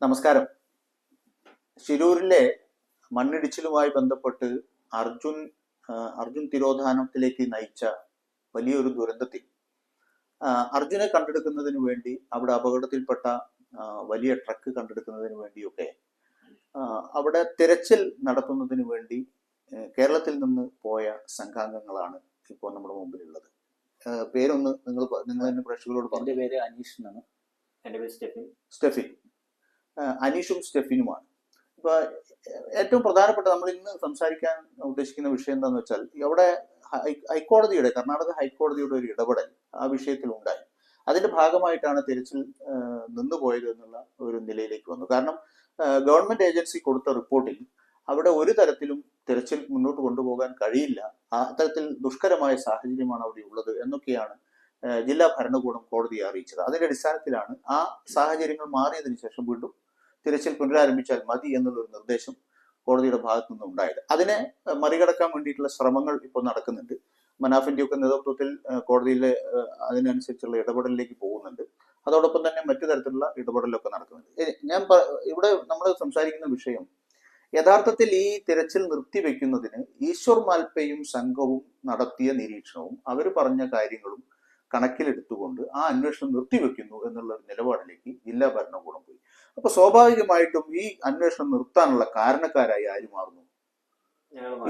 നമസ്കാരം. ശിരൂരിലെ മണ്ണിടിച്ചിലുമായി ബന്ധപ്പെട്ട് അർജുൻ അർജുൻ തിരോധാനത്തിലേക്ക് നയിച്ച വലിയൊരു ദുരന്തത്തിൽ അർജുനെ കണ്ടെടുക്കുന്നതിന് വേണ്ടി അവിടെ അപകടത്തിൽപ്പെട്ട വലിയ ട്രക്ക് കണ്ടെടുക്കുന്നതിന് വേണ്ടിയൊക്കെ അവിടെ തിരച്ചിൽ നടത്തുന്നതിന് വേണ്ടി കേരളത്തിൽ നിന്ന് പോയ സംഘാംഗങ്ങളാണ് ഇപ്പോൾ നമ്മുടെ മുമ്പിലുള്ളത്. പേരൊന്ന് നിങ്ങൾ തന്നെ പ്രേക്ഷകരോട് പറഞ്ഞു. എൻ്റെ പേര് അനീഷ് എന്നാണ്. എൻ്റെ പേര് സ്റ്റെഫിൻ. അനീഷും സ്റ്റെഫിനുമാണ്. ഇപ്പൊ ഏറ്റവും പ്രധാനപ്പെട്ട നമ്മൾ ഇന്ന് സംസാരിക്കാൻ ഉദ്ദേശിക്കുന്ന വിഷയം എന്താണെന്ന് വെച്ചാൽ, അവിടെ കർണാടക ഹൈക്കോടതിയുടെ ഒരു ഇടപെടൽ ആ വിഷയത്തിൽ ഉണ്ടായി. അതിന്റെ ഭാഗമായിട്ടാണ് തിരച്ചിൽ നിന്നുപോയത് എന്നുള്ള ഒരു നിലയിലേക്ക് വന്നു. കാരണം ഗവൺമെന്റ് ഏജൻസി കൊടുത്ത റിപ്പോർട്ടിൽ അവിടെ ഒരു തരത്തിലും തിരച്ചിൽ മുന്നോട്ട് കൊണ്ടുപോകാൻ കഴിയില്ല, അത്തരത്തിൽ ദുഷ്കരമായ സാഹചര്യമാണ് അവിടെ ഉള്ളത് എന്നൊക്കെയാണ് ജില്ലാ ഭരണകൂടം കോടതിയെ അറിയിച്ചത്. അതിന്റെ അടിസ്ഥാനത്തിലാണ് ആ സാഹചര്യങ്ങൾ മാറിയതിനു ശേഷം വീണ്ടും തിരച്ചിൽ പുനരാരംഭിച്ചാൽ മതി എന്നുള്ളൊരു നിർദ്ദേശം കോടതിയുടെ ഭാഗത്തു നിന്ന് ഉണ്ടായത്. അതിനെ മറികടക്കാൻ വേണ്ടിയിട്ടുള്ള ശ്രമങ്ങൾ ഇപ്പോൾ നടക്കുന്നുണ്ട്. മനാഫിന്റെ ഒക്കെ നേതൃത്വത്തിൽ കോടതിയിലെ അതിനനുസരിച്ചുള്ള ഇടപെടലിലേക്ക് പോകുന്നുണ്ട്. അതോടൊപ്പം തന്നെ മറ്റു തരത്തിലുള്ള ഇടപെടലൊക്കെ നടക്കുന്നുണ്ട്. ഇവിടെ നമ്മൾ സംസാരിക്കുന്ന വിഷയം യഥാർത്ഥത്തിൽ ഈ തിരച്ചിൽ നിർത്തിവെക്കുന്നതിന് ഈശ്വർ മാൽപ്പയും സംഘവും നടത്തിയ നിരീക്ഷണവും അവർ പറഞ്ഞ കാര്യങ്ങളും കണക്കിലെടുത്തുകൊണ്ട് ആ അന്വേഷണം നിർത്തിവെക്കുന്നു എന്നുള്ള നിലപാടിലേക്ക് ജില്ലാ ഭരണകൂടം പോയി. അപ്പൊ സ്വാഭാവികമായിട്ടും ഈ അന്വേഷണം നിർത്താനുള്ള കാരണക്കാരായി ആര് മാറുന്നു?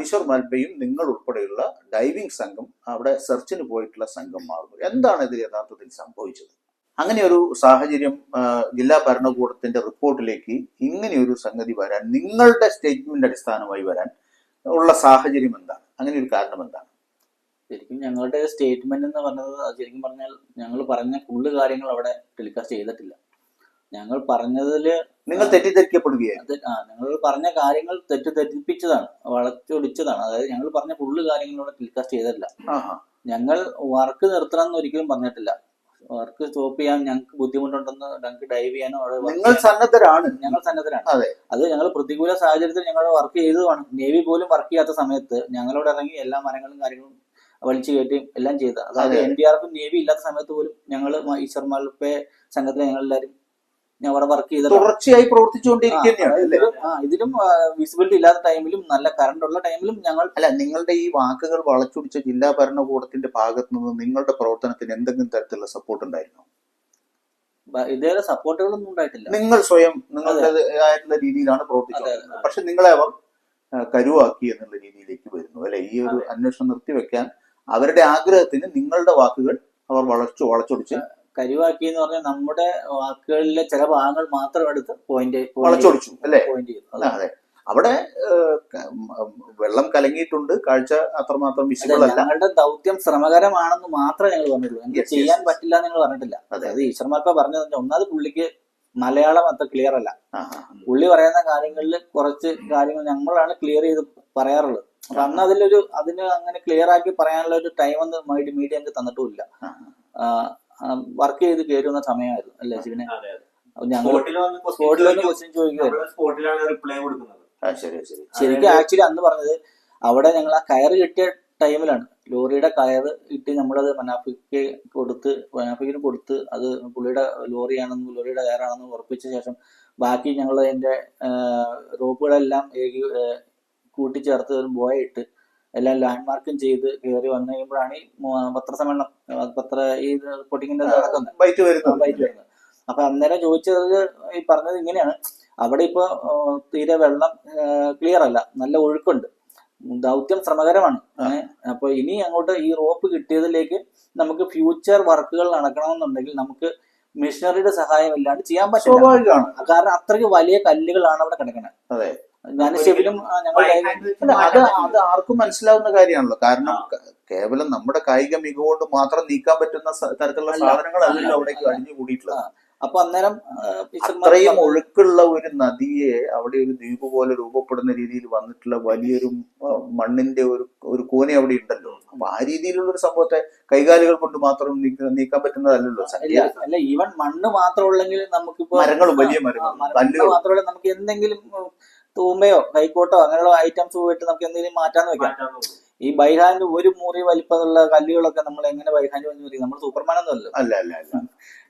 ഈശ്വർ മാൽപ്പയും നിങ്ങൾ ഉൾപ്പെടെയുള്ള ഡൈവിംഗ് സംഘം, അവിടെ സെർച്ചിന് പോയിട്ടുള്ള സംഘം മാറുന്നു. എന്താണ് ഇതിൽ യഥാർത്ഥത്തിൽ സംഭവിച്ചത്? അങ്ങനെ ഒരു സാഹചര്യം ജില്ലാ ഭരണകൂടത്തിന്റെ റിപ്പോർട്ടിലേക്ക് ഇങ്ങനെയൊരു സംഗതി വരാൻ, നിങ്ങളുടെ സ്റ്റേറ്റ്മെന്റ് അടിസ്ഥാനമായി വരാൻ ഉള്ള സാഹചര്യം എന്താണ്? അങ്ങനെ ഒരു കാരണം എന്താണ്? ശരിക്കും ഞങ്ങളുടെ സ്റ്റേറ്റ്മെന്റ് എന്ന് പറഞ്ഞത്, ശരിക്കും പറഞ്ഞാൽ ഞങ്ങൾ പറഞ്ഞ ഫുള്ള് കാര്യങ്ങൾ അവിടെ ടെലികാസ്റ്റ് ചെയ്തിട്ടില്ല. ഞങ്ങൾ പറഞ്ഞതില് നിങ്ങൾ തെറ്റിദ്ധരിക്കപ്പെടുകയാണ്. ഞങ്ങൾ പറഞ്ഞ കാര്യങ്ങൾ തെറ്റിദ്ധരിപ്പിച്ചതാണ്, വളച്ചൊടിച്ചതാണ്. അതായത് ഞങ്ങൾ പറഞ്ഞ ഫുള്ള് കാര്യങ്ങൾ അവിടെ ടെലികാസ്റ്റ് ചെയ്തിട്ടില്ല. ഞങ്ങൾ വർക്ക് നിർത്തണം എന്ന് ഒരിക്കലും പറഞ്ഞിട്ടില്ല. വർക്ക് സ്റ്റോപ്പ് ചെയ്യാൻ ഞങ്ങൾക്ക് ബുദ്ധിമുട്ടുണ്ടെന്ന്, ഞങ്ങൾക്ക് ഡൈവ് ചെയ്യാനോ അവിടെ ഞങ്ങൾ സന്നദ്ധരാണ്. അത് ഞങ്ങൾ പ്രതികൂല സാഹചര്യത്തിൽ ഞങ്ങൾ വർക്ക് ചെയ്തതാണ്. നേവി പോലും വർക്ക് ചെയ്യാത്ത സമയത്ത് ഞങ്ങളോട് ഇറങ്ങി എല്ലാ മരങ്ങളും കാര്യങ്ങളും വലിച്ചു കയറ്റുകയും എല്ലാം ചെയ്ത, അതായത് NDRF നേവി ഇല്ലാത്ത സമയത്ത് പോലും ഞങ്ങൾ ഈശ്വർ മാൽപ്പെ സംഘത്തിലെ ഞങ്ങളെല്ലാരും അവിടെ വർക്ക് ചെയ്ത് തുടർച്ചയായി പ്രവർത്തിച്ചുകൊണ്ടിരിക്കുകയാണ്. ഇതിലും വിസിബിലിറ്റി ഇല്ലാത്ത ടൈമിലും നല്ല കറണ്ട് ഉള്ള ടൈമിലും ഞങ്ങൾ നിങ്ങളുടെ ഈ വാക്കുകൾ വളച്ചൊടിച്ച ജില്ലാ ഭരണകൂടത്തിന്റെ ഭാഗത്ത് നിന്ന് നിങ്ങളുടെ പ്രവർത്തനത്തിന് എന്തെങ്കിലും തരത്തിലുള്ള സപ്പോർട്ട് ഉണ്ടായിരുന്നോ? ഇതേപോലെ സപ്പോർട്ടുകളൊന്നും ഉണ്ടായിട്ടില്ല. നിങ്ങൾ സ്വയം നിങ്ങളുടേതായിട്ടുള്ള രീതിയിലാണ് പ്രവർത്തിച്ചത്. പക്ഷെ നിങ്ങളെ അവർ കരുവാക്കി എന്നുള്ള രീതിയിലേക്ക് വരുന്നു അല്ലെ? ഈ ഒരു അന്വേഷണം നിർത്തിവെക്കാൻ അവരുടെ ആഗ്രഹത്തിന് നിങ്ങളുടെ വാക്കുകൾ അവർ വളച്ചൊടിച്ച് കരുവാക്കി എന്ന് പറഞ്ഞാൽ നമ്മുടെ വാക്കുകളിലെ ചില ഭാഗങ്ങൾ മാത്രം എടുത്ത് വളച്ചൊടിച്ചു അല്ലെ? അതെ. അവിടെ വെള്ളം കലങ്ങിയിട്ടുണ്ട്, കാഴ്ച അത്രമാത്രം വിസിബിൾ അല്ല. ഞങ്ങളുടെ ദൗത്യം ശ്രമകരമാണെന്ന് മാത്രമേ ഞങ്ങൾ പറഞ്ഞിട്ടുള്ളൂ. എനിക്ക് ചെയ്യാൻ പറ്റില്ല എന്ന് ഞങ്ങൾ പറഞ്ഞിട്ടില്ല. അതായത് ഈശ്വർ മാൽപ്പ പറഞ്ഞത് ഒന്നാമത് പുള്ളിക്ക് മലയാളം അത്ര ക്ലിയർ അല്ല. പുള്ളി പറയുന്ന കാര്യങ്ങളിൽ കുറച്ച് കാര്യങ്ങൾ ഞങ്ങളാണ് ക്ലിയർ ചെയ്ത് പറയാറുള്ളത്. അപ്പൊ അന്ന് അതിന് അങ്ങനെ ക്ലിയർ ആക്കി പറയാനുള്ള ഒരു ടൈം ഒന്നും മീഡിയ ഞങ്ങൾക്ക് തന്നിട്ടുമില്ല. വർക്ക് ചെയ്ത് കയറുന്ന സമയമായിരുന്നു അല്ലേ ശിവനെ? ഞങ്ങൾ ക്വസ്റ്റ്യൻ ചോദിക്കുമായിരുന്നു. ശരിക്കും ആക്ച്വലി അന്ന് പറഞ്ഞത് അവിടെ ഞങ്ങൾ ആ കയറ് കിട്ടിയ ടൈമിലാണ്. ലോറിയുടെ കയറ് കിട്ടി നമ്മളത് മനാഫിക്കിന് കൊടുത്ത് അത് പുള്ളിയുടെ ലോറിയാണെന്ന്, ലോറിയുടെ കയറാണെന്ന് ഉറപ്പിച്ച ശേഷം ബാക്കി ഞങ്ങൾ അതിന്റെ റോപ്പുകളെല്ലാം കൂട്ടിച്ചേർത്ത് ഒരു ബോയ ഇട്ട് എല്ലാം ലാൻഡ്മാർക്കും ചെയ്ത് കയറി വന്നു കഴിയുമ്പോഴാണ് ഈ പത്രസമ്മേളനം ഈ റിപ്പോർട്ടിങ്ങിന്റെ നടക്കുന്നത്, ബൈറ്റ് വരുന്നത്. അപ്പൊ അന്നേരം ചോദിച്ചത് ഈ പറഞ്ഞത് ഇങ്ങനെയാണ്, അവിടെ ഇപ്പൊ തീരെ വെള്ളം ക്ലിയർ അല്ല, നല്ല ഒഴുക്കുണ്ട്, ദൗത്യം ശ്രമകരമാണ്. അപ്പൊ ഇനി അങ്ങോട്ട് ഈ റോപ്പ് കിട്ടിയതിലേക്ക് നമുക്ക് ഫ്യൂച്ചർ വർക്കുകൾ നടക്കണമെന്നുണ്ടെങ്കിൽ നമുക്ക് മിഷനറിയുടെ സഹായം ഇല്ലാണ്ട് ചെയ്യാൻ പറ്റില്ല. കാരണം അത്രയ്ക്ക് വലിയ കല്ലുകളാണ് അവിടെ കിടക്കുന്നത്. അത് ആർക്കും മനസ്സിലാവുന്ന കാര്യമാണല്ലോ. കാരണം കേവലം നമ്മുടെ കായിക മികവുകൊണ്ട് മാത്രം നീക്കാൻ പറ്റുന്ന തരത്തിലുള്ള സാധനങ്ങളല്ലല്ലോ അവിടേക്ക് അടിഞ്ഞു കൂടിയിട്ടുള്ളത്. അപ്പൊ അന്നേരം അത്രയും ഒഴുക്കുള്ള ഒരു നദിയെ അവിടെ ഒരു ദ്വീപ് പോലെ രൂപപ്പെടുന്ന രീതിയിൽ വന്നിട്ടുള്ള വലിയൊരു മണ്ണിന്റെ ഒരു കോനെ അവിടെ ഉണ്ടല്ലോ. അപ്പൊ ആ രീതിയിലുള്ള ഒരു സംഭവത്തെ കൈകാലുകൾ കൊണ്ട് മാത്രം നീക്കാൻ പറ്റുന്നതല്ലല്ലോ. അല്ല, ഈവൻ മണ്ണ് മാത്രം ഉള്ളെങ്കിൽ നമുക്കിപ്പോ മരങ്ങളും വലിയ മരങ്ങളും മാത്രമല്ല നമുക്ക് എന്തെങ്കിലും തൂമ്പയോ കൈക്കോട്ടോ അങ്ങനെയുള്ള ഐറ്റംസ് പോയിട്ട് നമുക്ക് എന്തെങ്കിലും മാറ്റാന്ന് വെക്കാം. ഈ ബൈഹാൻഡ് ഒരു മുറി വലിപ്പമുള്ള കല്ലുകളൊക്കെ നമ്മൾ എങ്ങനെ ബൈഹാൻഡ് വന്ന് നമ്മൾ സൂപ്പർമാൻ ഒന്നും അല്ല.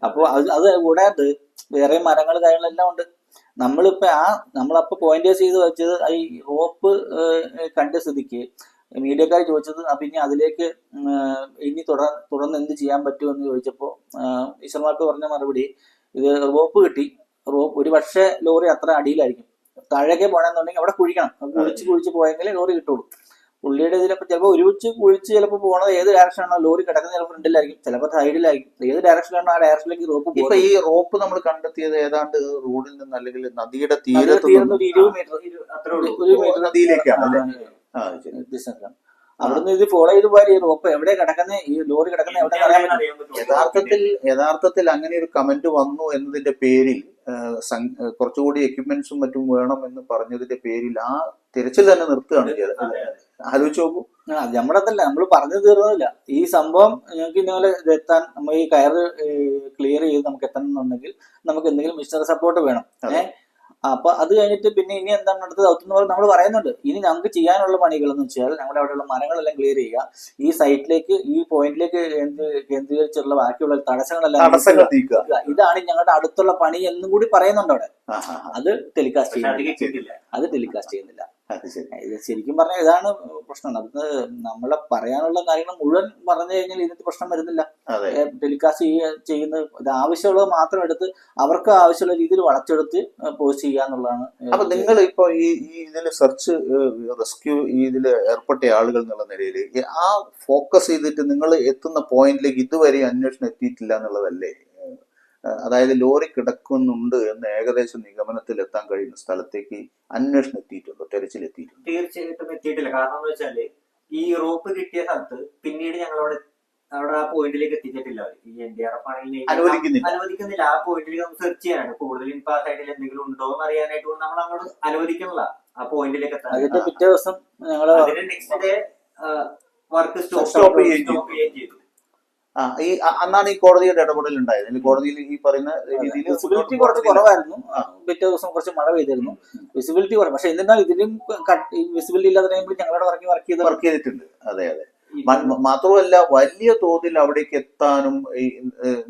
അപ്പൊ അത് കൂടാതെ വേറെ മരങ്ങൾ കാര്യങ്ങളെല്ലാം ഉണ്ട്. നമ്മളിപ്പോ നമ്മളപ്പോ പോയിന്റേഴ്സ് ചെയ്ത് വെച്ചത് ഈ റോപ്പ് കണ്ട സ്ഥിതിക്ക് മീഡിയക്കാർ ചോദിച്ചത് പിന്നെ അതിലേക്ക് ഇനി തുടർന്ന് എന്ത് ചെയ്യാൻ പറ്റുമെന്ന് ചോദിച്ചപ്പോൾ ഈശ്വർമാർക്ക് പറഞ്ഞ മറുപടി ഇത് റോപ്പ് കിട്ടി. ഒരു പക്ഷേ ലോറി അത്ര അടിയിലായിരിക്കും, താഴേക്ക് പോകണമെന്നുണ്ടെങ്കിൽ അവിടെ കുഴിക്കണം, കുഴിച്ച് പോയെങ്കിലേ ലോറി കിട്ടുള്ളൂ. പുള്ളിയുടെ ഇതിലപ്പോ ചിലപ്പോൾ ഒരുമിച്ച് കുഴിച്ച് ചിലപ്പോൾ പോകണത് ഏത് ഡയറക്ഷനാണോ ലോറി കിടക്കുന്ന, ചിലപ്പോൾ ഫ്രണ്ടിലായിരിക്കും, ചിലപ്പോൾ സൈഡിലായിരിക്കും. ഏത് ഡയറക്ഷനിലാണോ ആ ഡയറക്ഷനിലേക്ക് റോപ്പ് പോകും. ഇപ്പൊ ഈ റോപ്പ് നമ്മൾ കണ്ടെത്തിയത് ഏതാണ്ട് റോഡിൽ നിന്ന് അല്ലെങ്കിൽ നദിയുടെ തീരത്ത് ഒരു 20 മീറ്റർ നദിയിലേക്കാണ്. അവിടുന്ന് ഇത് ഫോളോ ചെയ്ത് പോയാൽ ഈ റോപ്പ് എവിടെ കിടക്കുന്ന, ഈ ലോറി കിടക്കുന്ന എവിടെ അറിയാൻ പറ്റും. യഥാർത്ഥത്തിൽ അങ്ങനെ ഒരു കമന്റ് വന്നു എന്നതിന്റെ പേരിൽ കുറച്ചുകൂടി എക്യുപ്മെന്റ്സും മറ്റും വേണം എന്ന് പറഞ്ഞതിന്റെ പേരിൽ ആ തിരച്ചിൽ തന്നെ നിർത്തുകയാണ് ചെയ്തത്. ആലോചിച്ച് നോക്കൂ. നമ്മുടെ അതല്ല, നമ്മൾ പറഞ്ഞു തീർന്നില്ല. ഈ സംഭവം ഞങ്ങൾക്ക് ഇന്നലെ എത്താൻ നമ്മൾ ഈ കയറ് ക്ലിയർ ചെയ്ത് നമുക്ക് എത്തണം എന്നുണ്ടെങ്കിൽ നമുക്ക് എന്തെങ്കിലും മിഷണറി സപ്പോർട്ട് വേണം. അപ്പൊ അത് കഴിഞ്ഞിട്ട് പിന്നെ ഇനി എന്താണ് അടുത്ത ദൗത്യം നമ്മൾ പറയുന്നുണ്ട്. ഇനി നമുക്ക് ചെയ്യാനുള്ള പണികൾ എന്ന് വെച്ചാൽ നമ്മുടെ അവിടെയുള്ള മരങ്ങളെല്ലാം ക്ലിയർ ചെയ്യുക, ഈ സൈറ്റിലേക്ക് ഈ പോയിന്റിലേക്ക് കേന്ദ്രീകരിച്ചുള്ള ബാക്കിയുള്ള തടസ്സങ്ങളെല്ലാം ഇതാണ് ഞങ്ങളുടെ അടുത്തുള്ള പണി എന്നും കൂടി പറയുന്നുണ്ട് അവിടെ. അത് ടെലികാസ്റ്റ് ചെയ്യുന്നില്ല. ഇത് ശരിക്കും പറഞ്ഞാൽ ഇതാണ് പ്രശ്നം. അത് നമ്മളെ പറയാനുള്ള കാര്യങ്ങൾ മുഴുവൻ പറഞ്ഞു കഴിഞ്ഞാൽ ഇതിന്റെ പ്രശ്നം വരുന്നില്ല. ടെലികാസ്റ്റ് ചെയ്യുന്ന ഇത് ആവശ്യമുള്ളത് മാത്രം എടുത്ത് അവർക്ക് ആവശ്യമുള്ള രീതിയിൽ വളച്ചെടുത്ത് പോസ്റ്റ് ചെയ്യാന്നുള്ളതാണ്. അപ്പൊ നിങ്ങൾ ഇപ്പൊ ഈ ഇതിൽ സെർച്ച് റെസ്ക്യൂ ഇതിൽ ഏർപ്പെട്ട ആളുകൾ എന്നുള്ള നിലയിൽ ആ ഫോക്കസ് ചെയ്തിട്ട് നിങ്ങൾ എത്തുന്ന പോയിന്റിലേക്ക് ഇതുവരെ അന്വേഷണം എത്തിയിട്ടില്ല എന്നുള്ളതല്ലേ? അതായത് ലോറി കിടക്കുന്നുണ്ട് എന്ന് ഏകദേശം നിഗമനത്തിൽ എത്താൻ കഴിയുന്ന സ്ഥലത്തേക്ക് അന്വേഷണം എത്തിയിട്ടുണ്ടോ? തെരച്ചിൽ എത്തിയിട്ടുണ്ടോ? തീർച്ചയായിട്ടും എത്തിയിട്ടില്ല. കാരണം എന്ന് വെച്ചാല് ഈ റോപ്പ് കിട്ടിയ സ്ഥലത്ത് പിന്നീട് ഞങ്ങൾ അവിടെ ആ പോയിന്റിലേക്ക് എത്തിച്ചിട്ടില്ല. ഈ NDRF ആണെങ്കിൽ അനുവദിക്കുന്നില്ല. ആ പോയിന്റിലേക്ക് നമുക്ക് സെർച്ച് ചെയ്യാനാണ് കൂടുതലും. ഇപ്പൊ ആ സൈഡിൽ എന്തെങ്കിലും ഉണ്ടോ എന്ന് അറിയാനായിട്ട് നമ്മൾ അങ്ങോട്ട് അനുവദിക്കുന്നില്ല ആ പോയിന്റിലേക്ക് എത്താൻ. അതിന്റെ പിറ്റേ ദിവസം അതിന് നെക്സ്റ്റ് ഡേ വർക്ക് സ്റ്റോപ്പ് ചെയ്യുകയും ചെയ്തു. അന്നാണ് ഈ കോടതിയുടെ ഇടപെടൽ ഉണ്ടായത്. കോടതിയിൽ ഈ പറയുന്ന രീതിയിൽ വിസിബിലിറ്റി കുറച്ച് കുറവായിരുന്നു. പിറ്റേ ദിവസം കുറച്ച് മഴ പെയ്തിരുന്നു, വിസിബിലിറ്റി കുറവ്. പക്ഷെ എന്നിരുന്നാൽ ഇതിലും വിസിബിലിറ്റി ഇല്ലാത്ത ടൈമിൽ ഞങ്ങളുടെ വർക്ക് ചെയ്തിട്ടുണ്ട്. അതെ. മാത്രമല്ല വലിയ തോതിൽ അവിടേക്ക് എത്താനും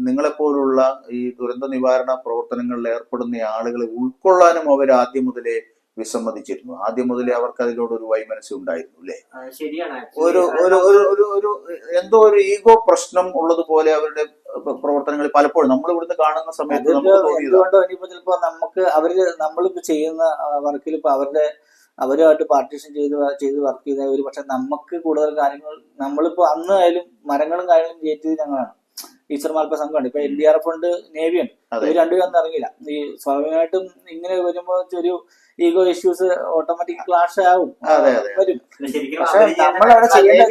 നിങ്ങളെപ്പോലുള്ള ഈ ദുരന്ത നിവാരണ പ്രവർത്തനങ്ങളിൽ ഏർപ്പെടുന്ന ആളുകളെ ഉൾക്കൊള്ളാനും അവർ ആദ്യം മുതലേ വിസമ്മതിച്ചിരുന്നു. ആദ്യം മുതലേ അവർക്ക് അതിനോടൊരു വൈമനസ്യം ഉണ്ടായിരുന്നു അല്ലേ? ശരിയാണ്. ഒരു എന്തോ ഒരു ഈഗോ പ്രശ്നം ഉള്ളതുപോലെ അവരുടെ പ്രവർത്തനങ്ങൾ പലപ്പോഴും നമ്മൾ ഇവിടുന്ന് കാണുന്ന സമയത്ത് എന്തുകൊണ്ടോ ഇനിയിപ്പോ ചിലപ്പോ നമുക്ക് നമ്മളിപ്പോ ചെയ്യുന്ന വർക്കിൽ ഇപ്പൊ അവരുമായിട്ട് പാർട്ടീഷൻ ചെയ്ത് വർക്ക് ചെയ്ത ഒരു പക്ഷെ നമുക്ക് കൂടുതൽ കാര്യങ്ങൾ നമ്മളിപ്പോ അന്ന് ആയാലും മരങ്ങളും കാര്യങ്ങളും കയറ്റിയത് ഞങ്ങളാണ്. ടീച്ചർമാർക്ക് സംഘമുണ്ട്, ഇപ്പൊ NDRF ഉണ്ട്, നേവി ഉണ്ട്. ഇവർ രണ്ടുപേരും ഇറങ്ങില്ല. ഈ സ്വാഭാവികമായിട്ടും ഇങ്ങനെ വരുമ്പോ ഒരു ഈഗോ ഇഷ്യൂസ് ഓട്ടോമാറ്റിക് ക്ലാഷ് ആവും, വരും. പക്ഷെ നമ്മളവിടെ ചെയ്യേണ്ട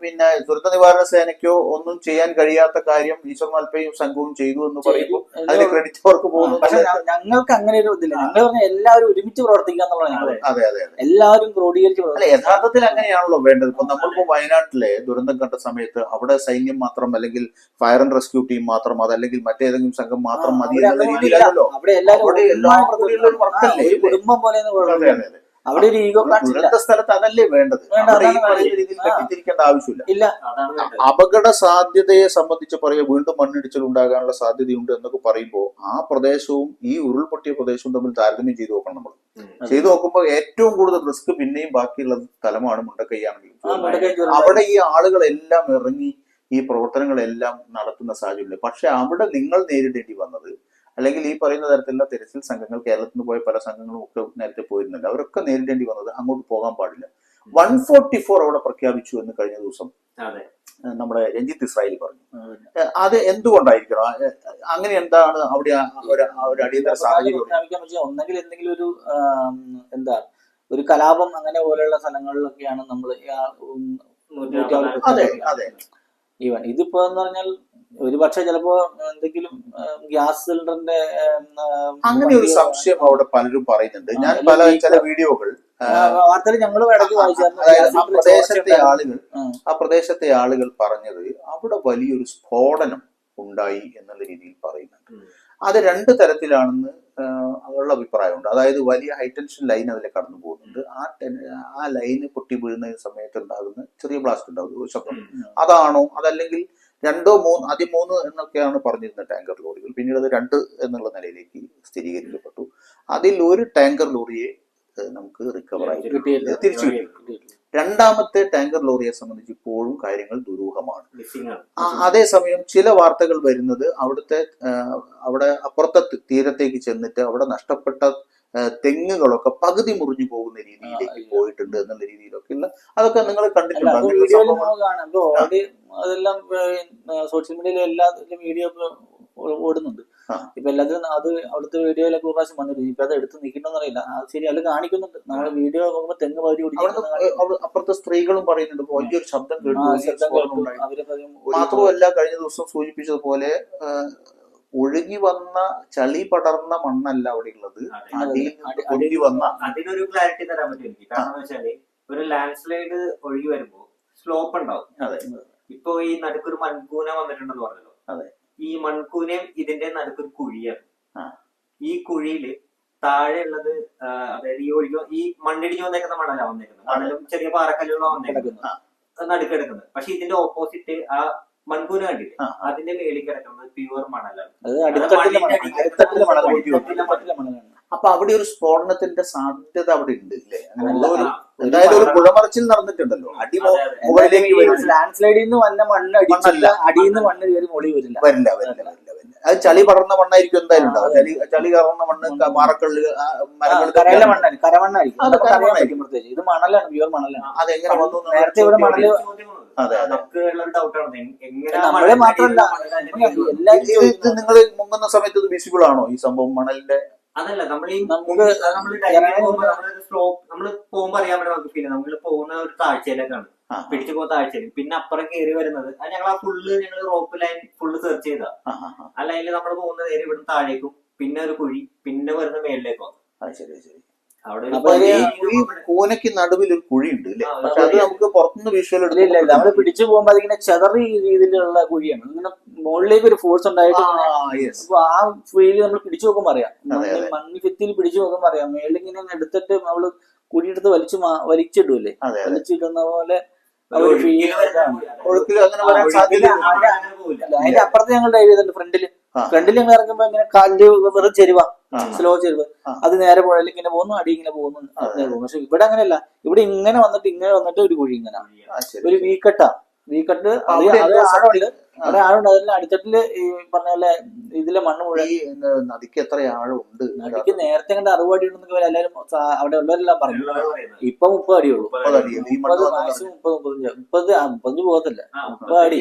പിന്നെ ദുരന്ത നിവാരണ സേനയ്ക്കോ ഒന്നും ചെയ്യാൻ കഴിയാത്ത കാര്യം ഈശ്വർ മാൽപ്പയും സംഘവും ചെയ്തു എന്ന് പറയുമ്പോൾ അതിന് ക്രെഡിറ്റ് അവർക്ക് പോകുന്നു. പക്ഷെ ഞങ്ങൾക്ക് അങ്ങനെ ഒരു ഇതില്ല. ഞങ്ങൾ പറഞ്ഞ എല്ലാവരും ഒരുമിച്ച് പ്രവർത്തിക്കുക എന്നുള്ളതാണ്. അതെ എല്ലാവരും ക്രോഡീകരിച്ച് യഥാർത്ഥത്തിൽ അങ്ങനെയാണല്ലോ വേണ്ടത്. ഇപ്പൊ നമ്മളിപ്പോ വയനാട്ടിലെ ദുരന്തം കണ്ട സമയത്ത് അവിടെ സൈന്യം മാത്രം അല്ലെങ്കിൽ ഫയർ ആൻഡ് റെസ്ക്യൂ ടീം മാത്രം അതല്ലെങ്കിൽ മറ്റേതെങ്കിലും സംഘം മാത്രം മതി എന്നുള്ള രീതിയിലല്ലോ. അവിടെ എല്ലാവരും വർക്കല്ലേ, കുടുംബം പോലെ അവിടെ ഒരു ഈഗോ ദുരന്ത സ്ഥലത്ത് അതല്ലേ വേണ്ടത്. രീതിയിൽ തെറ്റിദ്ധരിക്കേണ്ട ആവശ്യമില്ല. അപകട സാധ്യതയെ സംബന്ധിച്ച് പറയുക, വീണ്ടും മണ്ണിടിച്ചിൽ ഉണ്ടാകാനുള്ള സാധ്യതയുണ്ട് എന്നൊക്കെ പറയുമ്പോൾ ആ പ്രദേശവും ഈ ഉരുൾപൊട്ടിയ പ്രദേശവും തമ്മിൽ താരതമ്യം ചെയ്ത് നോക്കണം. നമ്മൾ ചെയ്തു നോക്കുമ്പോൾ ഏറ്റവും കൂടുതൽ റിസ്ക് പിന്നെയും ബാക്കിയുള്ള സ്ഥലമാണ് മുണ്ടക്കൈയാണെങ്കിലും. അവിടെ ഈ ആളുകളെല്ലാം ഇറങ്ങി ഈ പ്രവർത്തനങ്ങളെല്ലാം നടത്തുന്ന സാഹചര്യം. പക്ഷെ അവിടെ നിങ്ങൾ നേരിടേണ്ടി വന്നത്, അല്ലെങ്കിൽ ഈ പറയുന്ന തരത്തിലുള്ള തിരച്ചിൽ സംഘങ്ങൾ കേരളത്തിൽ നിന്ന് പോയ പല സംഘങ്ങളും ഒക്കെ നേരത്തെ പോയിരുന്നില്ല, അവരൊക്കെ നേരിടേണ്ടി വന്നത് അങ്ങോട്ട് പോകാൻ പാടില്ല. 144 അവിടെ പ്രഖ്യാപിച്ചു എന്ന് കഴിഞ്ഞ ദിവസം നമ്മുടെ രഞ്ജിത്ത് ഇസ്രായേലി പറഞ്ഞു. അത് എന്തുകൊണ്ടായിരിക്കണം? അങ്ങനെ എന്താണ് അവിടെ ഒരു അടിയന്തര സാഹചര്യം? ഒന്നെങ്കിൽ എന്തെങ്കിലും ഒരു ഒരു കലാപം അങ്ങനെ പോലെയുള്ള സ്ഥലങ്ങളിലൊക്കെയാണ് നമ്മൾ ഈവൻ ഇതിപ്പോ എന്ന് പറഞ്ഞാൽ ഒരു പക്ഷെ ചിലപ്പോ എന്തെങ്കിലും ഗ്യാസ് സിലിണ്ടറിന്റെ അങ്ങനെ ഒരു സംശയം അവിടെ പലരും പറയുന്നുണ്ട്. ഞാൻ ചില വീഡിയോകൾ വാർത്തയിൽ ഞങ്ങളും ഇടയ്ക്ക് വായിച്ചായിരുന്നു. ആ പ്രദേശത്തെ ആളുകൾ പറഞ്ഞത് അവിടെ വലിയൊരു സ്ഫോടനം ഉണ്ടായി എന്നുള്ള രീതിയിൽ പറയുന്നുണ്ട്. അത് രണ്ട് തരത്തിലാണെന്ന് അവരുടെ അഭിപ്രായമുണ്ട്. അതായത് വലിയ ഹൈടെൻഷൻ ലൈൻ അതിൽ കടന്നു പോകുന്നുണ്ട്. ആ ലൈന് പൊട്ടി വീഴുന്ന സമയത്ത് ഉണ്ടാകുന്ന ചെറിയ ബ്ലാസ്റ്റ് ഉണ്ടാകും, ശബ്ദം. അതാണോ? അതല്ലെങ്കിൽ 2, 3 എന്നൊക്കെയാണ് പറഞ്ഞിരുന്ന ടാങ്കർ ലോറികൾ. പിന്നീട് അത് 2 എന്നുള്ള നിലയിലേക്ക് സ്ഥിരീകരിക്കപ്പെട്ടു. അതിൽ ഒരു ടാങ്കർ ലോറിയെ നമുക്ക് റിക്കവർ ആയി തിരിച്ചു കിട്ടി. രണ്ടാമത്തെ ടാങ്കർ ലോറിയെ സംബന്ധിച്ച് ഇപ്പോഴും കാര്യങ്ങൾ ദുരൂഹമാണ്. അതേസമയം ചില വാർത്തകൾ വരുന്നത് അവിടെ അപ്പുറത്തെ തീരത്തേക്ക് ചെന്നിട്ട് അവിടെ നഷ്ടപ്പെട്ട തെങ്ങുകളൊക്കെ പകുതി മുറിഞ്ഞു പോകുന്ന രീതിയിലേക്ക് പോയിട്ടുണ്ട് എന്നുള്ള രീതിയിലൊക്കെ ഉള്ള അതൊക്കെ നിങ്ങൾ കണ്ടിട്ടുണ്ടോ? അതെല്ലാം സോഷ്യൽ മീഡിയയിൽ എല്ലാ വീഡിയോ ഓടുന്നുണ്ട്. ഇപ്പൊ എല്ലാത്തിനും അത് അവിടുത്തെ വീഡിയോയിലൊക്കെ ഒരു പ്രാവശ്യം വന്നിരുന്നു. ഇപ്പൊ അത് എടുത്ത് നിൽക്കണമെന്നറിയില്ല. അത് ശരി, അത് കാണിക്കുന്നുണ്ട്. നമ്മുടെ വീഡിയോ നോക്കുമ്പോ തെങ്ങ് പകുതി അപ്പുറത്തെ സ്ത്രീകളും പറയുന്നുണ്ട് വലിയൊരു ശബ്ദം കേട്ടു. മാത്രമല്ല കഴിഞ്ഞ ദിവസം സൂചിപ്പിച്ചതുപോലെ ഒഴുകി വന്ന ചളി പടർന്ന മണ്ണല്ല അവിടെ ഉള്ളത്, ഒഴുകി വന്ന. അതിനൊരു ക്ലാരിറ്റി തരാൻ പറ്റും എനിക്ക്. കാരണം വെച്ചാല് ഒരു ലാൻഡ് സ്ലൈഡ് ഒഴുകി വരുമ്പോ സ്ലോപ്പ് ഉണ്ടാവും. ഇപ്പൊ ഈ നടുക്കൊരു മൺകൂന വന്നിട്ടുണ്ടെന്ന് പറഞ്ഞല്ലോ. ഈ മൺകൂനയും ഇതിന്റെ നടുക്കൊരു കുഴിയാണ്. ഈ കുഴിയില് താഴെ ഉള്ളത് അതായത് ഈ മണ്ണിടിഞ്ഞ് വന്നേക്കുന്ന മണലാ വന്നേക്കുന്നത്. മണലും ചെറിയ പാറക്കല്ലുകളാണ് വന്നേക്കുന്നത് നടുക്കെടുക്കുന്നത്. പക്ഷെ ഇതിന്റെ ഓപ്പോസിറ്റ് ആ മൺകൂന കണ്ടില്ലേ, അതിന്റെ മേളിൽ കിടക്കുന്നത് പ്യുവർ മണലാണ്. അപ്പൊ അവിടെ ഒരു സ്ഫോടനത്തിന്റെ സാധ്യത അവിടെ ഉണ്ട് ഇല്ലേ? എന്തായാലും ഒരു കുഴമറിച്ചിൽ നടന്നിട്ടുണ്ടല്ലോ. ലാൻഡ് സ്ലൈഡിൽ നിന്ന് വന്ന മണ്ണ് അടിച്ചല്ല, അടിയിൽ നിന്ന് മണ്ണ് കയറി മുകളിൽ വരില്ല. അത് ചളി പടർന്ന മണ്ണായിരിക്കും എന്തായാലും ഉണ്ടാവും. ചളി കറന്ന മണ്ണ്, പാറക്കല്ല്, മരങ്ങൾ, കരമണ്ണായിരിക്കും. പ്രത്യേകിച്ച് ഇത് മണലാണ്, പ്യുവർ മണലാണ്. അതെങ്ങനെ വന്നു? നേരത്തെ ഇവിടെ മണല് നമ്മളെ മാത്രമല്ല ഇത് നിങ്ങൾ മുങ്ങുന്ന സമയത്ത് ഇത് വിസിബിൾ ആണോ ഈ സംഭവം മണലിന്റെ? അതല്ല, നമ്മള് പോകുമ്പോ അറിയാൻ പറ്റും. നമുക്ക് ഫീൽ നമ്മൾ പോകുന്ന ഒരു താഴ്ചയിലേക്കാണ്, പിടിച്ചു പോകുന്ന താഴ്ചയിൽ. പിന്നെ അപ്പുറം കയറി വരുന്നത് ഞങ്ങൾ ആ ഫുള്ള് ഞങ്ങൾ റോപ്പ് ലൈൻ ഫുള്ള് സെർച്ച് ചെയ്താ. ആ ലൈനിൽ നമ്മൾ പോകുന്ന നേരെ ഇവിടുന്ന് താഴേക്കും, പിന്നെ ഒരു കുഴി, പിന്നെ വരുന്ന മേളിലേക്കോ. കൂനയ്ക്ക് നടുവിൽ ഒരു കുഴിയുണ്ട് അല്ലേ? പക്ഷെ അത് നമുക്ക് പുറത്തുനിന്ന് വിഷ്വൽ എടുക്കില്ല. നമ്മള് പിടിച്ചു പോകുമ്പോ അതിങ്ങനെ ചെതറി രീതിയിലുള്ള കുഴിയാണ്. ഇങ്ങനെ മുകളിലേക്ക് ഒരു ഫോഴ്സ് ഉണ്ടായിട്ട് ആ ഫീല് നമ്മൾ പിടിച്ചു നോക്കുമ്പോ അറിയാം. മണ്ണിൽ ഭിത്തിയിൽ പിടിച്ചു നോക്കുമ്പോ അറിയാം. മേളിങ്ങനെ എടുത്തിട്ട് നമ്മള് കുഴിയെടുത്ത് വലിച്ചിടൂല്ലേ, വലിച്ചിടുന്ന പോലെ അതിന്റെ അപ്പുറത്ത് ഞങ്ങൾ ഡൈവ് ചെയ്തിട്ടുണ്ട്. ഫ്രണ്ടിൽ ഞങ്ങൾ ഇറങ്ങുമ്പോ ഇങ്ങനെ കാലില് വെറും ചെരുവ, സ്ലോ ചെരുവ്, അത് നേരെ പുഴയിൽ ഇങ്ങനെ പോകുന്നു, അടി ഇങ്ങനെ പോകുന്നു. പക്ഷെ ഇവിടെ അങ്ങനെയല്ല. ഇവിടെ ഇങ്ങനെ വന്നിട്ട് ഒരു കുഴി ഇങ്ങനെ ഒരു വീക്കട്ട് ആഴമുണ്ട്. അവിടെ ആഴമുണ്ട്. അതിൽ അടിത്തട്ടില് ഈ പറഞ്ഞ പോലെ ഇതിലെ മണ്ണ് മുഴുവൻ. നദിക്ക് എത്ര ആഴമുണ്ട്? നദിക്ക് നേരത്തെ കണ്ട് 60 അടി ഉണ്ടെന്നൊക്കെ എല്ലാവരും അവിടെ ഉള്ളവരെല്ലാം പറഞ്ഞു. ഇപ്പൊ 30 അടിയുള്ളൂ. 30 മാക്സിമം 35 പോകത്തില്ല. 30 അടി.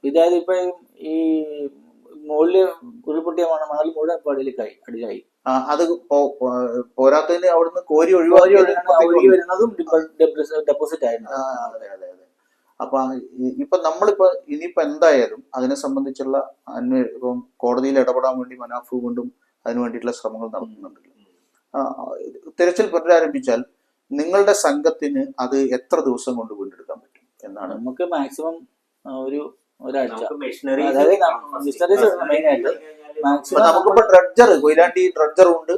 ഇതായത് ഇപ്പൊ ഈ മുകളില് ഉരുൾപൊട്ടിയ മണൽ മുഴുവൻ അടിയിലായി. അത് പോരാത്തതിന് അവിടുന്ന് കോരി ഒഴുകി വരുന്നതും ഡെപ്പോസിറ്റ് ആയിരുന്നു. അപ്പൊ നമ്മളിപ്പോ ഇനിയിപ്പോ എന്തായാലും അതിനെ സംബന്ധിച്ചുള്ള ഇപ്പം കോടതിയിൽ ഇടപെടാൻ വേണ്ടി മനാഫ് കൊണ്ടും അതിനു വേണ്ടിയിട്ടുള്ള ശ്രമങ്ങൾ നടത്തുന്നുണ്ടല്ലോ. തിരച്ചിൽ പുനരാരംഭിച്ചാൽ നിങ്ങളുടെ സംഘത്തിന് അത് എത്ര ദിവസം കൊണ്ട് വീണ്ടെടുക്കാൻ പറ്റും എന്നാണ്? നമുക്ക് മാക്സിമം ഒരാഴ്ച. നമുക്കിപ്പോ ഡ്രഡ്ജർ, കൊയിലാണ്ടി ഡ്രഡ്ജർ ഉണ്ട്,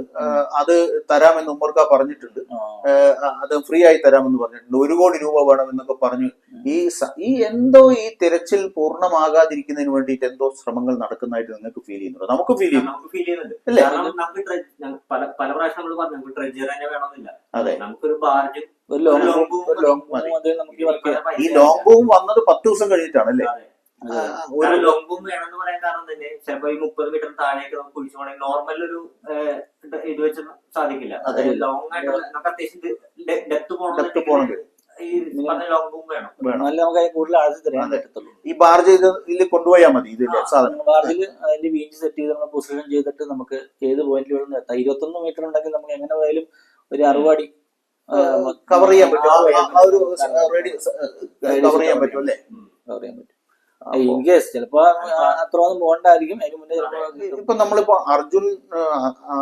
അത് തരാമെന്ന് ഉമ്മർക്ക പറഞ്ഞിട്ടുണ്ട്. അത് ഫ്രീ ആയി തരാമെന്ന് പറഞ്ഞിട്ടുണ്ട്. 1 കോടി രൂപ വേണമെന്നൊക്കെ പറഞ്ഞു. ഈ എന്തോ ഈ തിരച്ചിൽ പൂർണ്ണമാകാതിരിക്കുന്നതിന് വേണ്ടിയിട്ട് എന്തോ ശ്രമങ്ങൾ നടക്കുന്നതായിട്ട് നിങ്ങൾക്ക് ഫീൽ ചെയ്യുന്നുണ്ടോ? നമുക്ക് ഫീൽ ചെയ്യുന്നുണ്ട് അല്ലേ? പല പ്രാവശ്യം നമ്മൾ പറഞ്ഞു ഡ്രഡ്ജർ തന്നെ വേണമെന്നില്ല. അതെ, നമുക്കൊരു ബാർജും ഈ ലോങ് ബൂം വന്നത് 10 ദിവസം കഴിഞ്ഞിട്ടാണ് അല്ലേ? ലോങ് ബൂം വേണമെന്ന് പറയാൻ കാരണം തന്നെ ചിലപ്പോ ഈ 30 മീറ്റർ താഴേക്ക് നമുക്ക് കുഴിച്ചു പോകണമെങ്കിൽ നോർമൽ ഒരു ഇത് വെച്ച് സാധിക്കില്ല. ലോങ് ആയിട്ട് നമുക്ക് അത്യാവശ്യം ഡെപ്ത് പോകണമെങ്കിൽ ലോങ് ബൂം വേണം. നമുക്ക് കൂടുതൽ ആഴ്ച തരാൻ പറ്റത്തുള്ളൂ. ഈ ബാർജ് ഇതിൽ കൊണ്ടുപോയാൽ മതി. ഇതിന്റെ സാധനം ബാർജിൽ അതിന്റെ വീഞ്ച് സെറ്റ് ചെയ്ത് നമ്മൾ പൊസിഷൻ ചെയ്തിട്ട് നമുക്ക് ഏത് പോയിന്റിൽ വേണം എത്താം. 21 മീറ്റർ ഉണ്ടെങ്കിൽ നമുക്ക് എങ്ങനെ പോയാലും ഒരു 60 അടി കവർ ചെയ്യാൻ പറ്റും. കവർ ചെയ്യാൻ പറ്റും അല്ലേ? കവർ ചെയ്യാൻ പറ്റും. ഇൻ കേസ് ചിലപ്പോ അത്ര ഒന്നും പോകണ്ടായിരിക്കും. അതിന് മുന്നേ ഇപ്പൊ നമ്മളിപ്പോ അർജുൻ,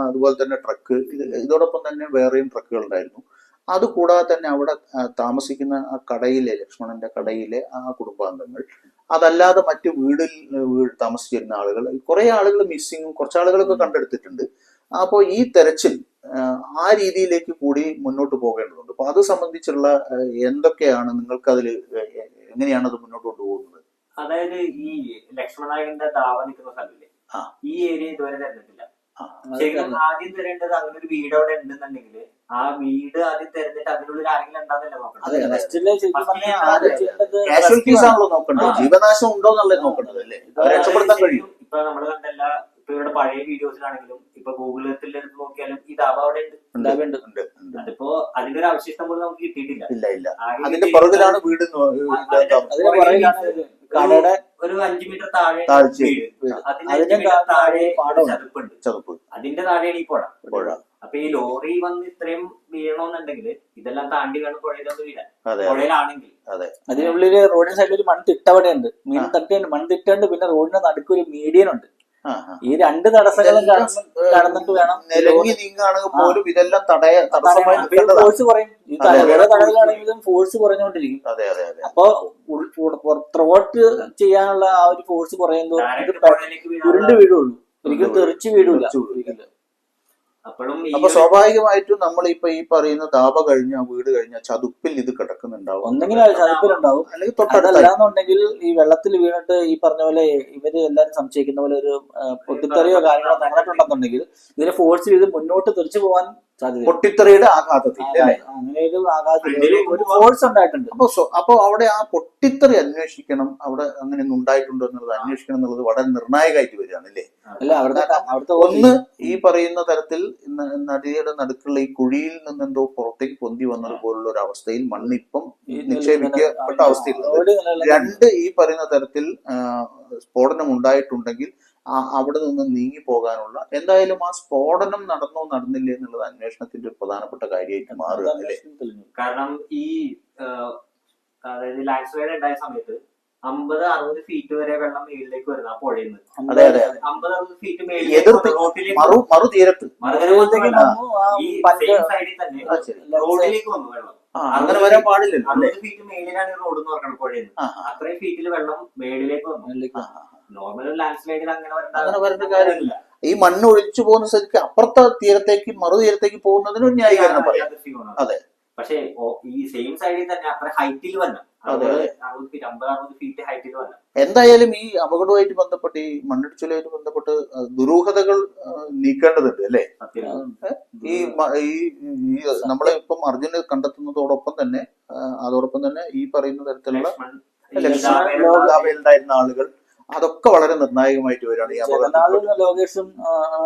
അതുപോലെ തന്നെ ട്രക്ക്, ഇതോടൊപ്പം തന്നെ വേറെയും ട്രക്കുകൾ ഉണ്ടായിരുന്നു. അതുകൂടാതെ തന്നെ അവിടെ താമസിക്കുന്ന ആ കടയിലെ, ലക്ഷ്മണന്റെ കടയിലെ ആ കുടുംബാംഗങ്ങൾ, അതല്ലാതെ മറ്റു വീട്ടിൽ താമസിച്ചിരുന്ന ആളുകൾ, കുറെ ആളുകൾ മിസ്സിങ്ങും കുറച്ച് ആളുകളൊക്കെ കണ്ടെടുത്തിട്ടുണ്ട്. അപ്പോൾ ഈ തെരച്ചിൽ ആ രീതിയിലേക്ക് കൂടി മുന്നോട്ട് പോകേണ്ടതുണ്ട്. അപ്പൊ അത് സംബന്ധിച്ചുള്ള എന്തൊക്കെയാണ് നിങ്ങൾക്ക് അതിൽ, എങ്ങനെയാണ് അത് മുന്നോട്ട് കൊണ്ടുപോകുന്നത്? അതായത് ഈ ലക്ഷ്മണനായകന്റെ ദാവ നിൽക്കുന്ന സ്ഥലമില്ലേ, ഈ ഏരിയ ഇതുവരെ തരുന്നിട്ടില്ല. ശരിക്കും ആദ്യം തരേണ്ടത് അങ്ങനെ ഒരു വീട് അവിടെ ഉണ്ടെന്നുണ്ടെങ്കിൽ ആ വീട് ആദ്യം തിരഞ്ഞിട്ട് അതിനുള്ളിൽ ആരെങ്കിലും ഉണ്ടാകുന്നില്ല നോക്കണം. ജീവനാശം ഉണ്ടോ എന്നുള്ളത് നോക്കേണ്ടത് അല്ലേ, രക്ഷപ്പെടുത്താൻ കഴിയും. ഇപ്പൊ നമ്മള് കണ്ടല്ല, ഇപ്പൊ ഇവിടെ പഴയ വീഡിയോസിലാണെങ്കിലും ഇപ്പൊ ഗൂഗിളിൽ എടുത്ത് നോക്കിയാലും ഈ ധാബ അവിടെ ഉണ്ട്. അതിപ്പോ അതിന്റെ ഒരു അവശിഷ്ടം പോലും നമുക്ക് കിട്ടിയിട്ടില്ല. ഇല്ല അതിന്റെ പുറകിലാണ് വീട്, ഒരു 5 മീറ്റർ താഴെ വീട്, അതിന്റെ താഴെ ചതുപ്പ്, അതിന്റെ താഴെയാണ് ഈ പുഴ. അപ്പൊ ഈ ലോറി വന്ന് ഇത്രയും വീഴണമെന്നുണ്ടെങ്കിൽ ഇതെല്ലാം താണ്ടി വേണം പുഴയിലൊന്ന് വീഴാൻ. പുഴയിലാണെങ്കിൽ അതിനുള്ളിൽ റോഡിന് സൈഡിൽ ഒരു മൺതിട്ടവിടെയുണ്ട്, മൺതിട്ടുണ്ട്. പിന്നെ റോഡിന്റെ നടുക്കൊരു മീഡിയൻ ഉണ്ട്. ഈ രണ്ട് തടസ്സങ്ങളും കടന്നിട്ട് വേണം നിലങ്ങി നീങ്ങുകയാണെങ്കിൽ പോലും ഇതെല്ലാം ഫോഴ്സ് കുറയും. ഈ ഓരോ തടകളാണെങ്കിലും ഫോഴ്സ് കുറഞ്ഞുകൊണ്ടിരിക്കും. അപ്പൊ ത്രോട്ട് ചെയ്യാനുള്ള ആ ഒരു ഫോഴ്സ് കുറയുമ്പോൾ ഉരുണ്ട് വീഴുള്ളൂ, ഒരിക്കലും തെറിച്ച് വീഴൂല. അപ്പൊ സ്വാഭാവികമായിട്ടും നമ്മളിപ്പോ ഈ പറയുന്ന ധാബ കഴിഞ്ഞ വീട് കഴിഞ്ഞ ചതുപ്പിൽ ഇത് കിടക്കുന്നുണ്ടാവും. ഒന്നെങ്കിലും ചതുപ്പിലുണ്ടാവും, അല്ലെങ്കിൽ തൊട്ടല്ലാന്നുണ്ടെങ്കിൽ ഈ വെള്ളത്തിൽ വീണിട്ട് ഈ പറഞ്ഞ പോലെ ഇവര് എല്ലാരും സംശയിക്കുന്ന പോലെ ഒരു പൊട്ടിത്തെറിയോ കാര്യങ്ങളോ നടന്നിട്ടുണ്ടെന്നുണ്ടെങ്കിൽ ഇതിനെ ഫോഴ്സ് ചെയ്ത് മുന്നോട്ട് തെറിച്ചു പോകാൻ സാധ്യത. പൊട്ടിത്തെറിയുടെ ആഘാതത്തിൽ അങ്ങനെ ഒരു ആഘാതത്തിൽ ഒരു ഫോഴ്സ് ഉണ്ടായിട്ടുണ്ട്. അപ്പൊ അവിടെ ആ പൊട്ടിത്തെറി അന്വേഷിക്കണം, അവിടെ അങ്ങനെ ഒന്നും ഉണ്ടായിട്ടുണ്ടോ എന്നുള്ളത് അന്വേഷിക്കണം എന്നുള്ളത് വളരെ നിർണായകമായിട്ട് വരികയാണ് അല്ലേ. അല്ല, അവിടുത്തെ ഒന്ന് ഈ പറയുന്ന തരത്തിൽ നദിയുടെ നടുക്കുള്ള ഈ കുഴിയിൽ നിന്ന് എന്തോ പുറത്തേക്ക് പൊന്തി വന്നത് പോലുള്ള ഒരു അവസ്ഥയിൽ മണ്ണിപ്പം നിക്ഷേപിക്കപ്പെട്ട അവസ്ഥയിലുള്ളത്. രണ്ട്, ഈ പറയുന്ന തരത്തിൽ സ്ഫോടനം ഉണ്ടായിട്ടുണ്ടെങ്കിൽ അവിടെ നിന്ന് നീങ്ങി പോകാനുള്ള, എന്തായാലും ആ സ്ഫോടനം നടന്നോ നടന്നില്ലേ എന്നുള്ളത് അന്വേഷണത്തിന്റെ ഒരു പ്രധാനപ്പെട്ട കാര്യമായിട്ട് മാറുകയല്ലേ. കാരണം ഈ അതായത് ലാൻഡ് സ്ലൈഡ് ഉണ്ടായ സമയത്ത് 50-60 ഫീറ്റ് വരെ വെള്ളം മേളിലേക്ക് വരുന്ന ആ പുഴയിൽ നിന്ന്. 50-60 ഫീറ്റ് മറുതീരത്ത് സൈഡിൽ തന്നെ റോഡിലേക്ക് വന്നു വെള്ളം. അങ്ങനെ വരാൻ പാടില്ലല്ലോ. 60 ഫീറ്റ് മേളിലാണ് ഈ റോഡ് എന്ന് പറയുന്നത് പുഴയിൽ നിന്ന്. അത്രയും ഫീറ്റിൽ വെള്ളം മേളിലേക്ക് വന്നു. നോർമൽ ലാൻഡ് സ്ലൈഡിൽ അങ്ങനെ വരേണ്ട കാര്യമില്ല. ഈ മണ്ണ് ഒഴിച്ചു പോകുന്ന സ്ഥിതിക്ക് അപ്പുറത്തെ തീരത്തേക്ക് മറുതീരത്തേക്ക് പോകുന്നതിന് ഒരു ന്യായീകരണം പറയാം. അതെ, പക്ഷെ ഈ സെയിം സൈഡിൽ തന്നെ അത്ര ഹൈറ്റിൽ വന്നു. 50-60 ഫീറ്റ് ഹൈറ്റിൽ വന്നു. എന്തായാലും ഈ അപകടവുമായിട്ട് ബന്ധപ്പെട്ട്, ഈ മണ്ണിടിച്ചിലുമായിട്ട് ബന്ധപ്പെട്ട് ദുരൂഹതകൾ നീക്കേണ്ടതുണ്ട് അല്ലേ. ഈ നമ്മളെ ഇപ്പം അർജുനെ കണ്ടെത്തുന്നതോടൊപ്പം തന്നെ ഈ പറയുന്ന തരത്തിലുള്ള ഉണ്ടായിരുന്ന ആളുകൾ, അതൊക്കെ വളരെ നിർണായകമായിട്ട് വരികയാണ് ഈ അപകടം. ലോകേഷും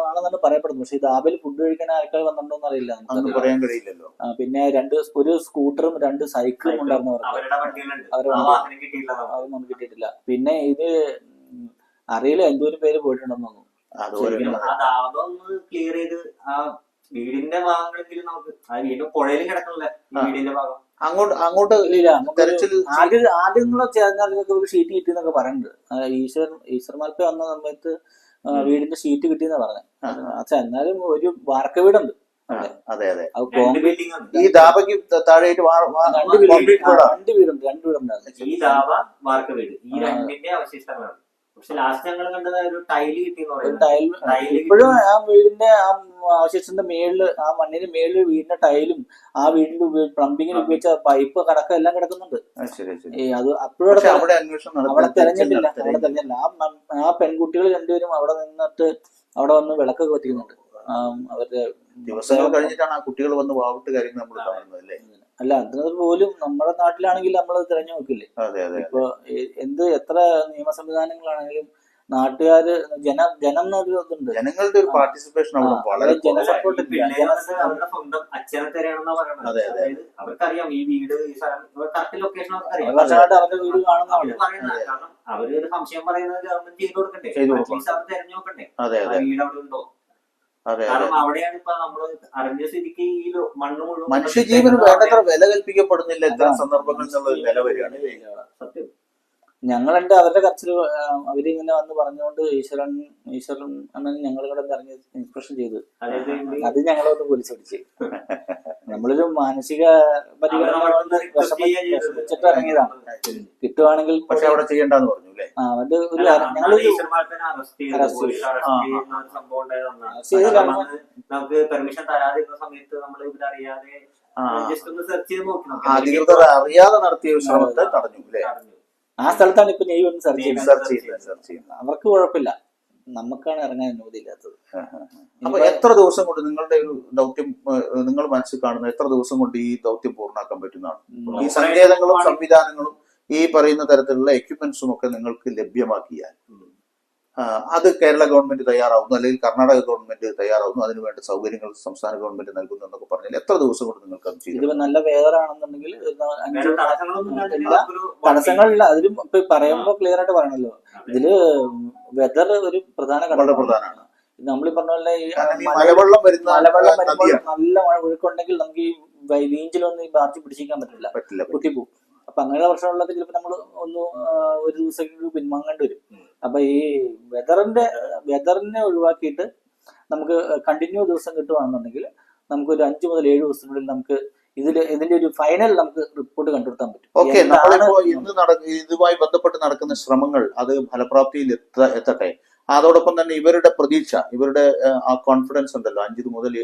ആണെന്നാണ് പറയപ്പെടുന്നത്. പക്ഷെ ധാബയിൽ ഫുഡ് കഴിക്കാൻ ആൾക്കാർ വന്നിട്ടുണ്ടോന്ന് അറിയില്ല, അതൊന്നും പറയാൻ കഴിയില്ലല്ലോ. പിന്നെ ഒരു സ്കൂട്ടറും 2 സൈക്കിളും ഉണ്ടായിരുന്നവർക്ക് അതൊന്നും കിട്ടിയിട്ടില്ല. പിന്നെ ഇത് അറിയില്ല എന്തോരം പേര് പോയിട്ടുണ്ടെന്ന് തോന്നുന്നു. ക്ലിയർ ചെയ്ത് ആ വീടിന്റെ ഭാഗങ്ങളെങ്കിലും നമുക്ക് വീണ്ടും പുഴയിലും കിടക്കണല്ലേ വീടിന്റെ ഭാഗം. അങ്ങോട്ട് ആദ്യങ്ങളെ ചേർന്നാലൊക്കെ ഒരു ഷീറ്റ് കിട്ടിയെന്നൊക്കെ പറയുന്നുണ്ട്. ഈശ്വർ മാൽപ്പ വന്ന സമയത്ത് വീടിന്റെ ഷീറ്റ് കിട്ടിയെന്നാ പറഞ്ഞത്. പക്ഷെ എന്നാലും ഒരു വാർക്ക വീടുണ്ട്. അതെ, ഈ ധാബയ്ക്ക് താഴെ 2 വീടുണ്ട്. ഈ ധാബ വാർക്ക വീട്, ഈ രണ്ടിന്റെ അവശിഷ്ടങ്ങളാണ്. പക്ഷെ ലാസ്റ്റ് ഞങ്ങൾ കണ്ടത് ഒരു ടൈല് കിട്ടിയെന്ന് ഇപ്പോഴും ആ വീടിന്റെ ആ അവശിഷ്ടത്തിന്റെ മേളില്, ആ മണ്ണിന് മേളില് വീടിന്റെ ടൈലും ആ വീടിന്റെ പ്ലംബിങ്ങിന് ഉപയോഗിച്ച പൈപ്പ് കടക്കം എല്ലാം കിടക്കുന്നുണ്ട്. അത് അപ്പോഴും അവിടെ തെരഞ്ഞിട്ടില്ല. ആ പെൺകുട്ടികൾ 2 പേരും അവിടെ നിന്നിട്ട് അവിടെ വന്ന് വിളക്കൊക്കെ കത്തിക്കുന്നുണ്ട്. അവരുടെ ദിവസങ്ങൾ കഴിഞ്ഞിട്ടാണ് ആ കുട്ടികൾ വന്ന് വാവിട്ട് കാര്യങ്ങൾ നമ്മൾ കാണുന്നത് അല്ലേ. അല്ല, അതിനത് പോലും നമ്മുടെ നാട്ടിലാണെങ്കിൽ നമ്മളത് തിരഞ്ഞു നോക്കില്ലേ. ഇപ്പൊ എത്ര നിയമ സംവിധാനങ്ങളാണെങ്കിലും നാട്ടുകാര് ജനം എന്നൊരു ഇതുണ്ട്, ജനങ്ങളുടെ ഒരു പാർട്ടിസിപ്പേഷൻ വളരെ ജനസപ്പോർട്ട് അവരുടെ സ്വന്തം അച്ഛനെ തരാണെന്നാ പറയുന്നത്. അവർക്കറിയാം ഈ വീട്, ഈ സ്ഥലം കറക്റ്റ് ലൊക്കേഷൻ അവരുടെ വീട് കാണുന്നതാണ്. കാരണം അവര് ഒരു സംശയം പറയുന്നത് ഗവൺമെന്റ് ചെയ്ത് കൊടുക്കണ്ടേ, അവർ തെരഞ്ഞു നോക്കണ്ടേ വീട് അവിടെ ഉണ്ടോ. കാരണം അവിടെയാണ് ഇപ്പൊ നമ്മള് അറിഞ്ഞ സ്ഥിതിക്ക് ഈ മണ്ണ് മുഴുവൻ മനുഷ്യജീവന് വേണ്ടത്ര വില കൽപ്പിക്കപ്പെടുന്നില്ല ഇത്തരം സന്ദർഭങ്ങളിൽ നിന്നുള്ള വില വരികയാണ്. സത്യം. ഞങ്ങളുണ്ട് അവരുടെ കർച്ചിൽ അവരിങ്ങനെ വന്ന് പറഞ്ഞുകൊണ്ട് ഈശ്വരൻ അണ്ണൻ ഞങ്ങളിവിടെ ഇറങ്ങി ഇൻസ്പെക്ഷൻ ചെയ്ത് അത് ഞങ്ങളൊന്ന് പോലീസ് പിടിച്ച് നമ്മളൊരു മാനസിക വെച്ചിട്ട് ഇറങ്ങിയതാണ്. കിട്ടുവാണെങ്കിൽ പക്ഷെ അവിടെ ചെയ്യണ്ടെന്ന് പറഞ്ഞു അല്ലേ. നമുക്ക് പെർമിഷൻ തരാതിരുന്ന സമയത്ത് നമ്മൾ ഇവരറിയാതെ ജസ്റ്റ് ഒന്ന് സെർച്ച് ചെയ്ത് നോക്കി, അധികൃതർ അറിയാതെ നടത്തിയ ശ്രമത്തെ തടഞ്ഞു അല്ലേ. ആ സ്ഥലത്താണ് ഇപ്പൊ നെയ് ഒന്ന് സെർച്ച് ചെയ്യുന്നത്. അവർക്ക് കുഴപ്പമില്ല, നമുക്കാണ് ഇറങ്ങാൻ അനുമതി ഇല്ലാത്തത്. അപ്പൊ എത്ര ദിവസം കൊണ്ട് നിങ്ങളുടെ ഒരു ദൗത്യം നിങ്ങൾ മനസ്സിൽ കാണുന്ന എത്ര ദിവസം കൊണ്ട് ഈ ദൗത്യം പൂർണ്ണമാക്കാൻ പറ്റുന്നതാണ്? ഈ സങ്കേതങ്ങളും സംവിധാനങ്ങളും ഈ പറയുന്ന തരത്തിലുള്ള എക്യുപ്മെന്റ്സും ഒക്കെ നിങ്ങൾക്ക് ലഭ്യമാക്കിയാൽ അത് കേരള ഗവൺമെന്റ് തയ്യാറാവുന്നു, അല്ലെങ്കിൽ കർണാടക ഗവൺമെന്റ് തയ്യാറാവുന്നു, അതിനുവേണ്ട സൗകര്യങ്ങൾ സംസ്ഥാന ഗവൺമെന്റ് നൽകുന്നു എന്നൊക്കെ പറഞ്ഞാൽ എത്ര ദിവസം കൊണ്ട് നിങ്ങൾക്ക് അത് ചെയ്യും? ഇതിപ്പോ നല്ല വെതർ ആണെന്നുണ്ടെങ്കിൽ തടസ്സങ്ങളില്ല. അതിലും ഇപ്പൊ പറയുമ്പോ ക്ലിയർ ആയിട്ട് പറയണല്ലോ, ഇതില് വെതർ ഒരു പ്രധാന ഘടകമാണ്. നമ്മളീ പറഞ്ഞ പോലെ ഈ മലവെള്ളം വരുമ്പോൾ നല്ല മഴ ഒഴുക്കുണ്ടെങ്കിൽ നമുക്ക് ഈ വീഞ്ചിലൊന്നും ഈ ബാർച്ച് പിടിച്ചിരിക്കാൻ പറ്റില്ല, കുട്ടിപ്പോവും. അപ്പൊ അങ്ങനെയുള്ള പ്രശ്നമുള്ളതൊക്കെ ചിലപ്പോൾ നമ്മൾ ഒരു ദിവസം പിൻവാങ്ങേണ്ടി വരും. അപ്പൊ ഈ വെതറിനെ ഒഴിവാക്കിയിട്ട് നമുക്ക് കണ്ടിന്യൂ ദിവസം കിട്ടുവാണെന്നുണ്ടെങ്കിൽ നമുക്ക് ഒരു 5 മുതൽ 7 ദിവസത്തിനുള്ളിൽ നമുക്ക് ഇതിന്റെ ഒരു ഫൈനൽ നമുക്ക് റിപ്പോർട്ട് കണ്ടെത്താൻ പറ്റും. ഓക്കെ, നമ്മളിപ്പോ ഇതുമായി ബന്ധപ്പെട്ട് നടക്കുന്ന ശ്രമങ്ങൾ അത് ഫലപ്രാപ്തിയിൽ എത്തട്ടെ. അതോടൊപ്പം തന്നെ ഇവരുടെ പ്രതീക്ഷ, ഇവരുടെ ആ കോൺഫിഡൻസ് ഉണ്ടല്ലോ, 5 മുതൽ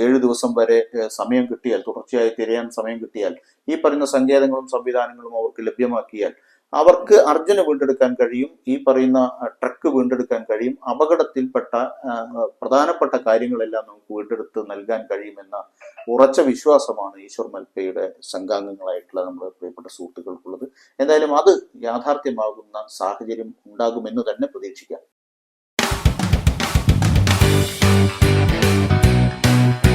7 ദിവസം വരെ സമയം കിട്ടിയാൽ, തുടർച്ചയായി തിരയാൻ സമയം കിട്ടിയാൽ, ഈ പറയുന്ന സങ്കേതങ്ങളും സംവിധാനങ്ങളും അവർക്ക് ലഭ്യമാക്കിയാൽ അവർക്ക് അർജുന വീണ്ടെടുക്കാൻ കഴിയും, ഈ പറയുന്ന ട്രക്ക് വീണ്ടെടുക്കാൻ കഴിയും, അപകടത്തിൽപ്പെട്ട പ്രധാനപ്പെട്ട കാര്യങ്ങളെല്ലാം നമുക്ക് വീണ്ടെടുത്ത് നൽകാൻ കഴിയുമെന്ന ഉറച്ച വിശ്വാസമാണ് ഈശ്വർ മൽപ്പയുടെ സംഘാംഗങ്ങളായിട്ടുള്ള നമ്മുടെ പ്രിയപ്പെട്ട സുഹൃത്തുക്കൾക്കുള്ളത്. എന്തായാലും അത് യാഥാർത്ഥ്യമാകുന്ന സാഹചര്യം ഉണ്ടാകുമെന്ന് തന്നെ പ്രതീക്ഷിക്കാം.